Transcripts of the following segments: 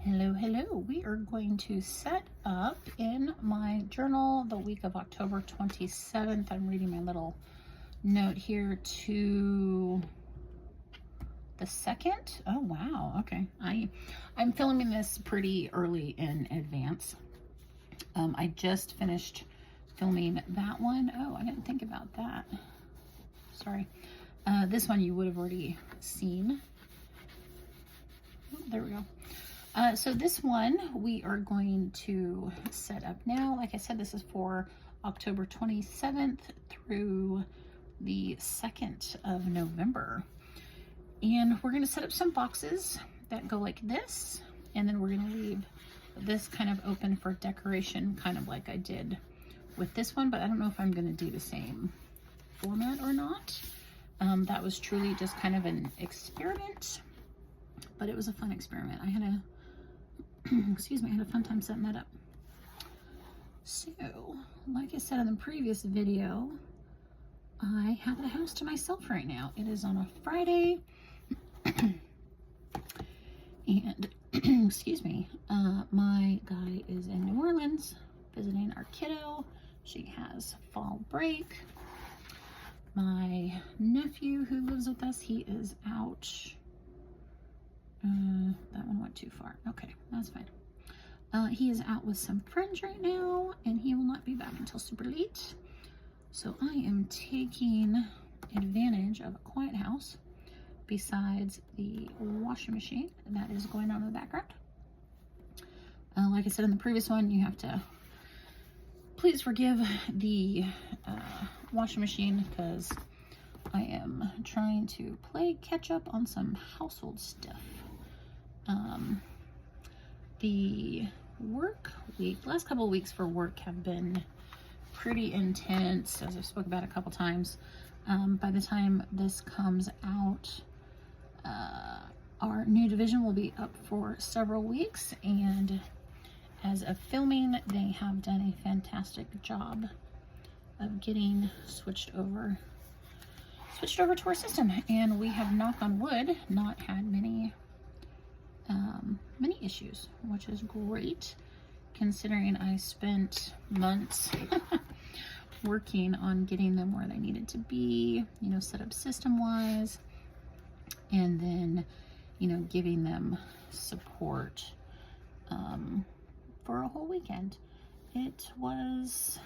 Hello, hello. We are going to set up in my journal the week of October 27th. I'm reading my little note here to the 2nd. Oh, wow. Okay. I'm filming this pretty early in advance. I just finished filming that one. Oh, I didn't think about that. Sorry. This one you would have already seen. Oh, there we go. So this one we are going to set up now. Like I said, this is for October 27th through the 2nd of November. And we're going to set up some boxes that go like this. And then we're going to leave this kind of open for decoration, kind of like I did with this one. But I don't know if I'm going to do the same format or not. That was truly just kind of an experiment. But it was a fun experiment. I had a excuse me, I had a fun time setting that up. So, like I said in the previous video, I have the house to myself right now. It is on a Friday, and excuse me, my guy is in New Orleans visiting our kiddo. She has fall break. My nephew who lives with us, he is out. That one went too far. Okay, that's fine. He is out with some friends right now, and he will not be back until super late. So I am taking advantage of a quiet house besides the washing machine that is going on in the background. Like I said in the previous one, you have to please forgive the washing machine because I am trying to play catch up on some household stuff. The work week, last couple of weeks for work have been pretty intense, as I've spoke about a couple times. By the time this comes out, our new division will be up for several weeks, and as of filming, they have done a fantastic job of getting switched over to our system, and we have, knock on wood, not had many issues, which is great considering I spent months working on getting them where they needed to be, you know, set up system wise, and then, you know, giving them support for a whole weekend. It was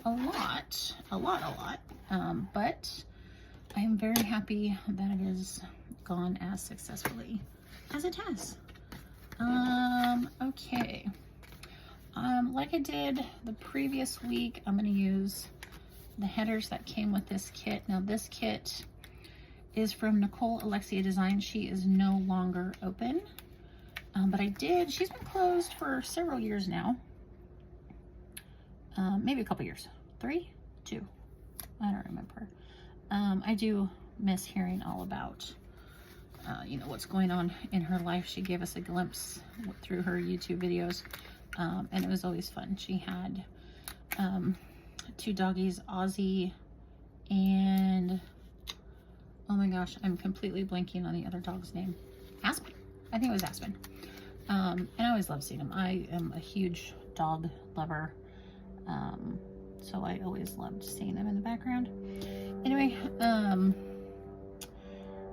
a lot, but I am very happy that it has gone as successfully as it has. Okay. Like I did the previous week, I'm going to use the headers that came with this kit. Now this kit is from Nicole Alexia Design. She is no longer open. But she's been closed for several years now. Maybe a couple years. 3? 2? I don't remember. I do miss hearing all about you know, what's going on in her life. She gave us a glimpse through her YouTube videos, and it was always fun. She had 2 doggies, Ozzy and, oh my gosh, I'm completely blanking on the other dog's name. Aspen. I think it was Aspen. And I always love seeing them. I am a huge dog lover, so I always loved seeing them in the background. Anyway,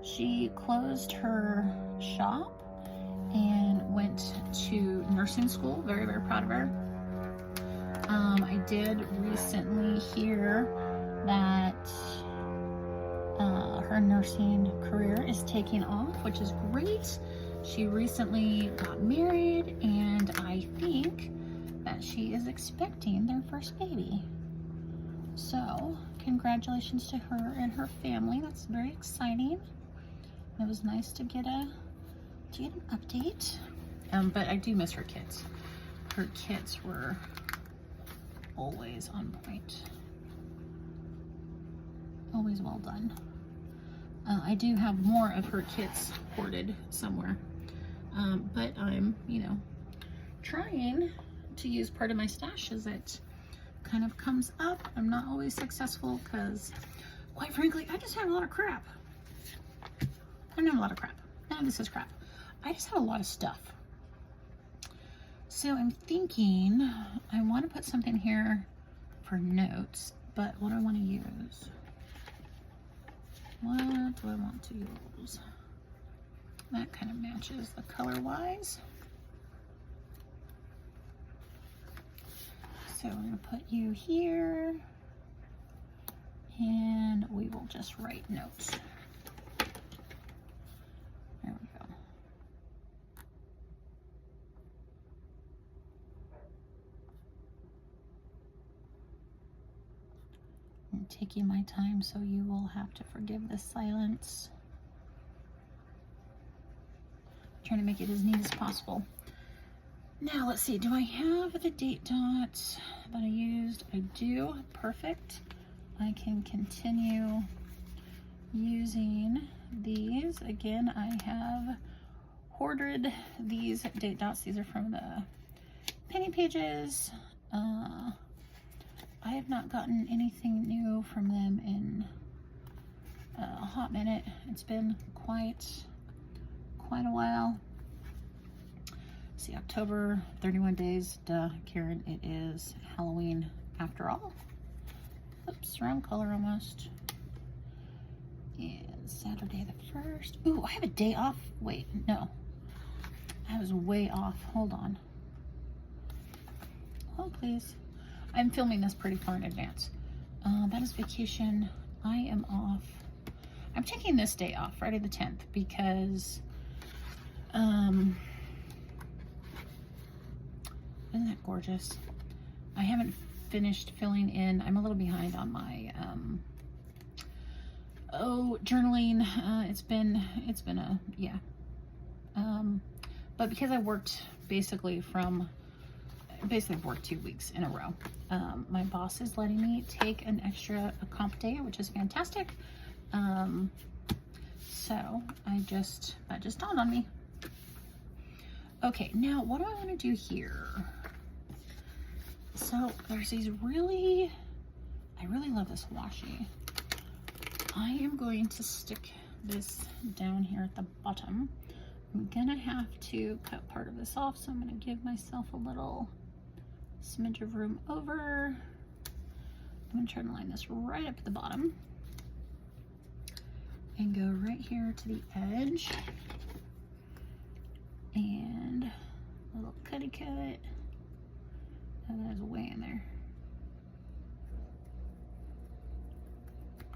she closed her shop and went to nursing school. Very, very proud of her. I did recently hear that her nursing career is taking off, which is great. She recently got married, and I think that she is expecting their first baby. So, congratulations to her and her family. That's very exciting. It was nice to get an update. But I do miss her kits. Her kits were always on point. Always well done. I do have more of her kits hoarded somewhere. But I'm, you know, trying to use part of my stash as it kind of comes up. I'm not always successful because, quite frankly, I just have a lot of crap. I don't have a lot of crap. None of this is crap. I just have a lot of stuff. So I'm thinking I want to put something here for notes, but what do I want to use? What do I want to use? That kind of matches the color-wise. So I'm going to put you here, and we will just write notes. There we go. I'm taking my time, so you will have to forgive the silence. Trying to make it as neat as possible. Now let's see, do I have the date dots that I used? I do, perfect. I can continue using these. Again, I have hoarded these date dots. These are from the Penny Pages. I have not gotten anything new from them in a hot minute. It's been quite a while. See, October, 31 days, duh, Karen, it is Halloween after all. Oops, wrong color almost. And Saturday the 1st. Ooh, I have a day off. Wait, no. I was way off. Hold on. Hold, please. I'm filming this pretty far in advance. That is vacation. I am off. I'm taking this day off, Friday the 10th, because isn't that gorgeous? I haven't finished filling in. I'm a little behind on my journaling. It's been a but because I worked basically I've worked 2 weeks in a row. My boss is letting me take an extra comp day, which is fantastic. So that just dawned on me. Okay, now what do I want to do here? So there's these I really love this washi. I am going to stick this down here at the bottom. I'm gonna have to cut part of this off, so I'm gonna give myself a little smidge of room over. I'm gonna try to line this right up at the bottom and go right here to the edge, and a little cutty cut. Oh, that is way in there.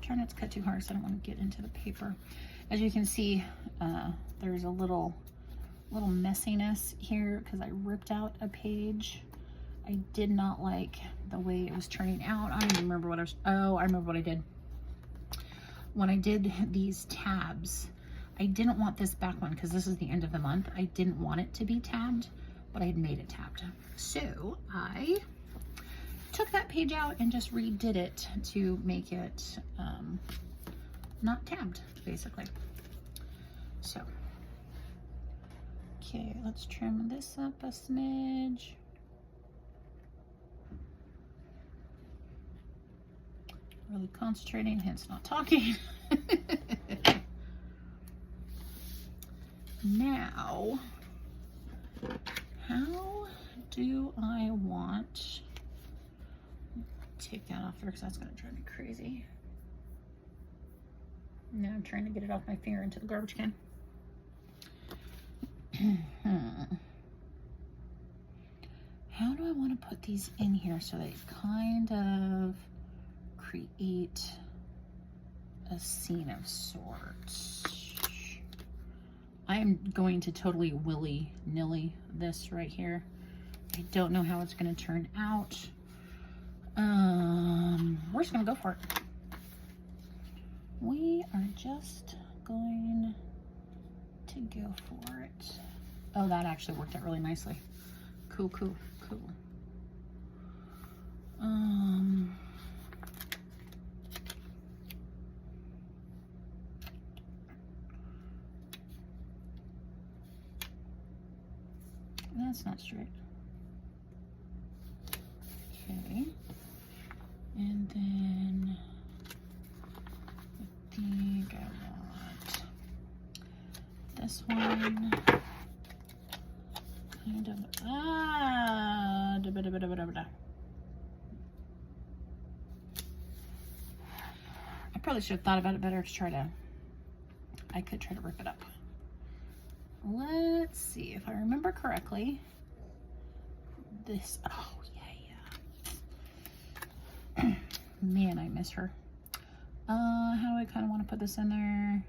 Try not to cut too hard, so I don't want to get into the paper. As you can see, there's a little messiness here because I ripped out a page. I did not like the way it was turning out. I don't even remember what I remember what I did. When I did these tabs, I didn't want this back one because this is the end of the month. I didn't want it to be tabbed, but I had made it tabbed. So I took that page out and just redid it to make it not tabbed, basically. So, okay, let's trim this up a smidge. Really concentrating, hence not talking. Now, how do I want, take that off there because that's going to drive me crazy. Now I'm trying to get it off my finger into the garbage can. How do I want to put these in here so they kind of create a scene of sorts? I'm going to totally willy-nilly this right here. I don't know how it's going to turn out. We're just going to go for it. We are just going to go for it. Oh, that actually worked out really nicely. Cool, cool, cool. That's not straight. Okay. And then I think I want this one kind of, I probably should have thought about it better to try to, I could try to rip it up. Let's see if I remember correctly. This, oh yeah. Man, I miss her. How do I kind of want to put this in there?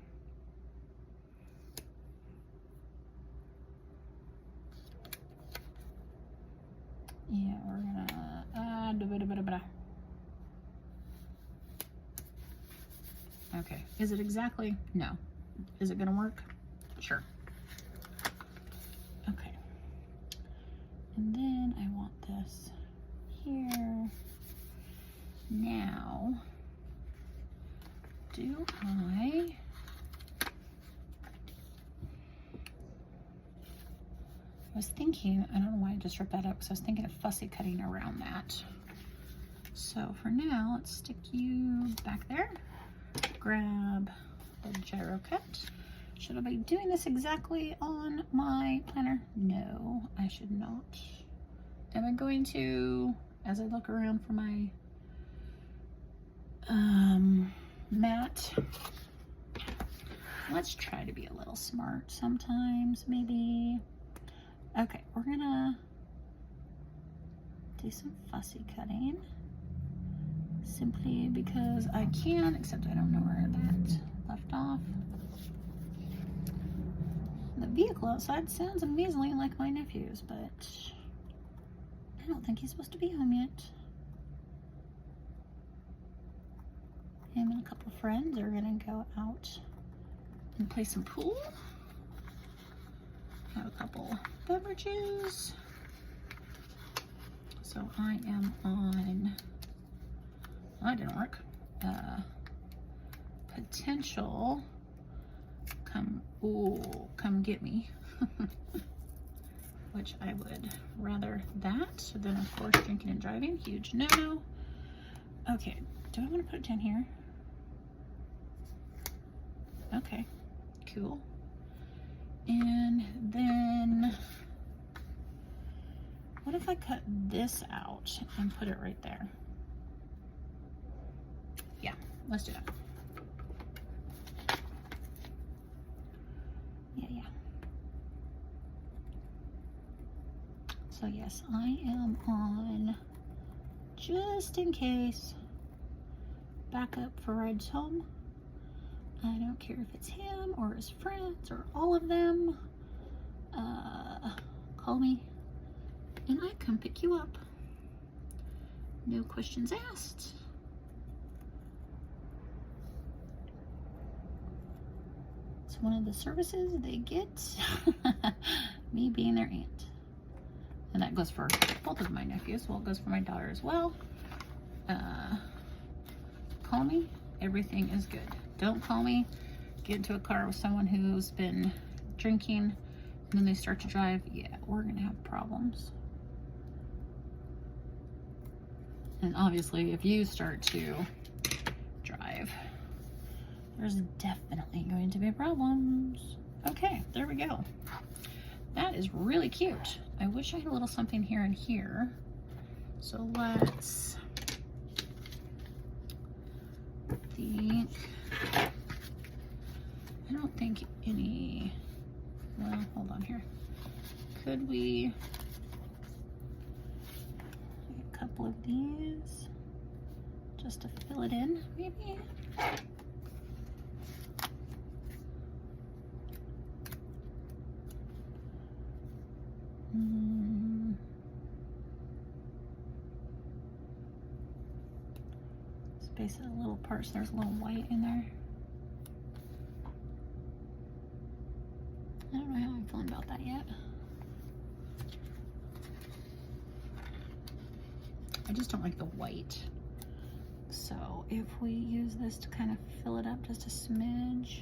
Yeah, we're gonna add a bit. Okay, is it exactly? No. Is it gonna work? Sure. Okay. And then I want this here. Now, do I was thinking, I don't know why I just ripped that up, because I was thinking of fussy cutting around that. So for now, let's stick you back there. Grab the gyro cut. Should I be doing this exactly on my planner? No, I should not. Am I going to, as I look around for my mat, let's try to be a little smart sometimes, maybe. Okay, we're gonna do some fussy cutting, simply because I can, except I don't know where that left off. The vehicle outside sounds amazingly like my nephew's, but I don't think he's supposed to be home yet. Him and a couple of friends are gonna go out and play some pool. Have a couple beverages. So I am on, well, that didn't work. Potential, come get me. Which I would rather that than, of course, drinking and driving. Huge no-no. Okay, do I want to put it down here? Okay, cool. And then, what if I cut this out and put it right there? Yeah, let's do that. Yeah. So yes, I am on, just in case, backup for rides home. I don't care if it's him or his friends or all of them. Call me and I come pick you up. No questions asked. It's one of the services they get. Me being their aunt. And that goes for both of my nephews. Well, it goes for my daughter as well. Call me. Everything is good. Don't call me, get into a car with someone who's been drinking, and then they start to drive. Yeah, we're gonna have problems. And obviously, if you start to drive, there's definitely going to be problems. Okay, there we go. That is really cute. I wish I had a little something here and here. So let's think. I don't think any, well, hold on here. Could we, a couple of these, just to fill it in, maybe? Space it a little part so there's a little white in there. I don't know how I'm feeling about that yet. I just don't like the white. So if we use this to kind of fill it up just a smidge.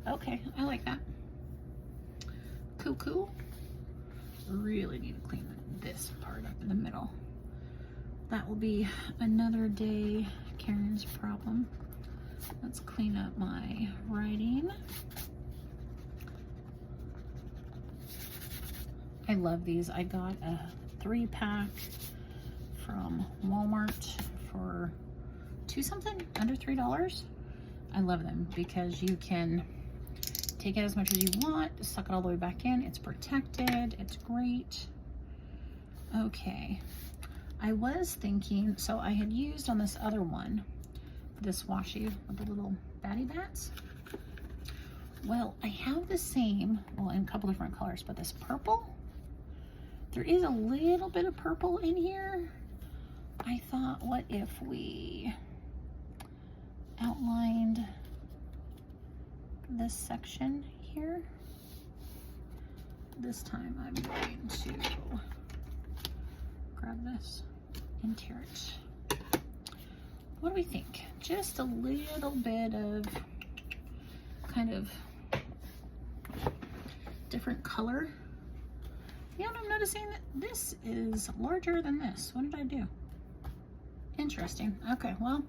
Okay, I like that. Cool. Really need to clean this part up in the middle. That will be another day Karen's problem. Let's clean up my writing. I love these. I got a 3-pack from Walmart for $2 something, under $3. I love them because you can take it as much as you want, suck it all the way back in. It's protected. It's great. Okay. I was thinking, so I had used on this other one, this washi with the little batty bats. Well, I have the same, well, in a couple different colors, but this purple, there is a little bit of purple in here. I thought, what if we outlined this section here? This time I'm going to grab this and tear it. What do we think? Just a little bit of kind of different color. Yeah, I'm noticing that this is larger than this. What did I do? Interesting. Okay, well,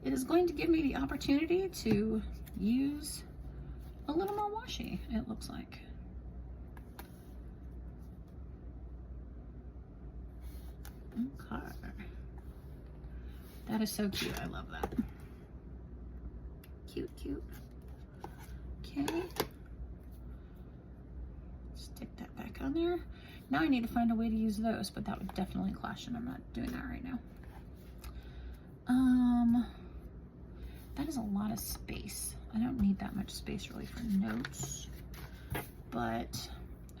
it is going to give me the opportunity to use a little more washi, it looks like. Okay. That is so cute. I love that. Cute, cute. Okay. Stick that back on there. Now I need to find a way to use those, but that would definitely clash, and I'm not doing that right now. That is a lot of space. I don't need that much space really for notes, but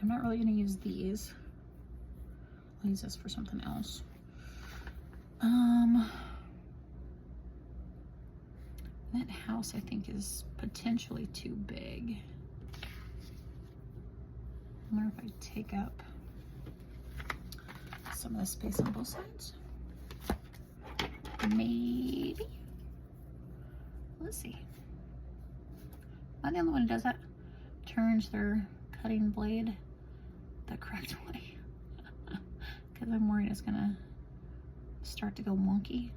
I'm not really gonna use these. I'll use this for something else. That house I think is potentially too big. I wonder if I take up some of the space on both sides. Maybe. Let's see. Am I the only one who does that? Turns their cutting blade the correct way. Because I'm worried it's gonna start to go wonky.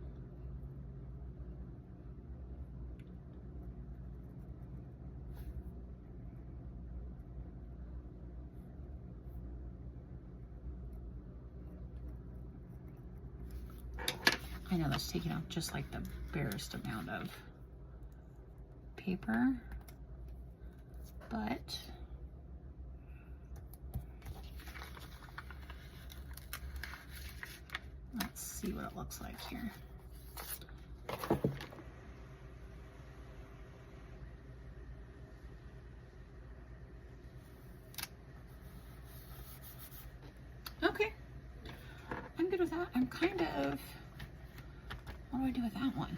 I know that's taking off just like the barest amount of paper, but let's see what it looks like here. Okay, I'm good with that. I'm kind of, what do I do with that one?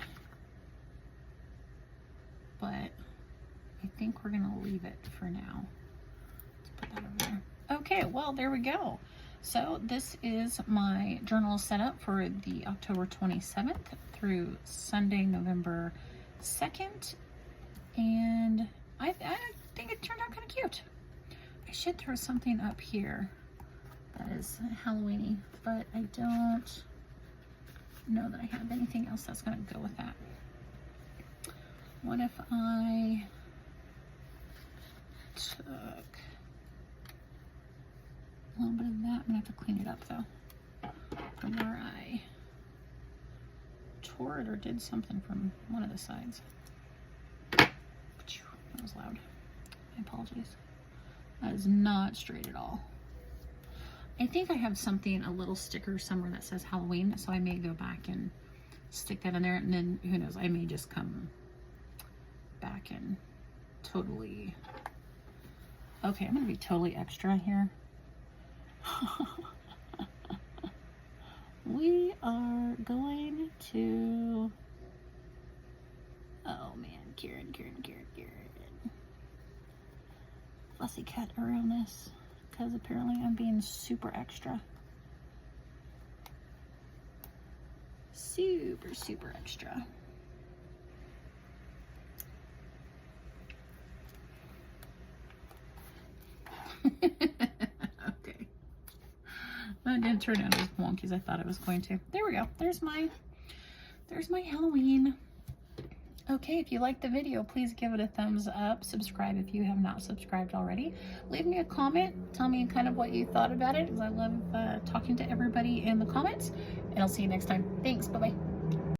But I think we're gonna leave it for now. Let's put that over there. Okay, well, there we go. So this is my journal setup for the October 27th through Sunday, November 2nd. And I think it turned out kind of cute. I should throw something up here that is Halloween-y, but I don't know that I have anything else that's gonna go with that. What if I took a little bit of that? I'm gonna have to clean it up though, from where I tore it or did something from one of the sides. That was loud. My apologies. That is not straight at all. I think I have something, a little sticker somewhere that says Halloween, so I may go back and stick that in there, and then who knows, I may just come back and totally, okay, I'm gonna be totally extra here. We are going to, oh man, Karen. Fussy cut around this, because apparently I'm being super extra. Super extra. Okay. That didn't turn out as wonky as I thought it was going to. There we go. There's my Halloween Okay, if you liked the video, please give it a thumbs up. Subscribe if you have not subscribed already. Leave me a comment. Tell me kind of what you thought about it, because I love talking to everybody in the comments. And I'll see you next time. Thanks. Bye-bye.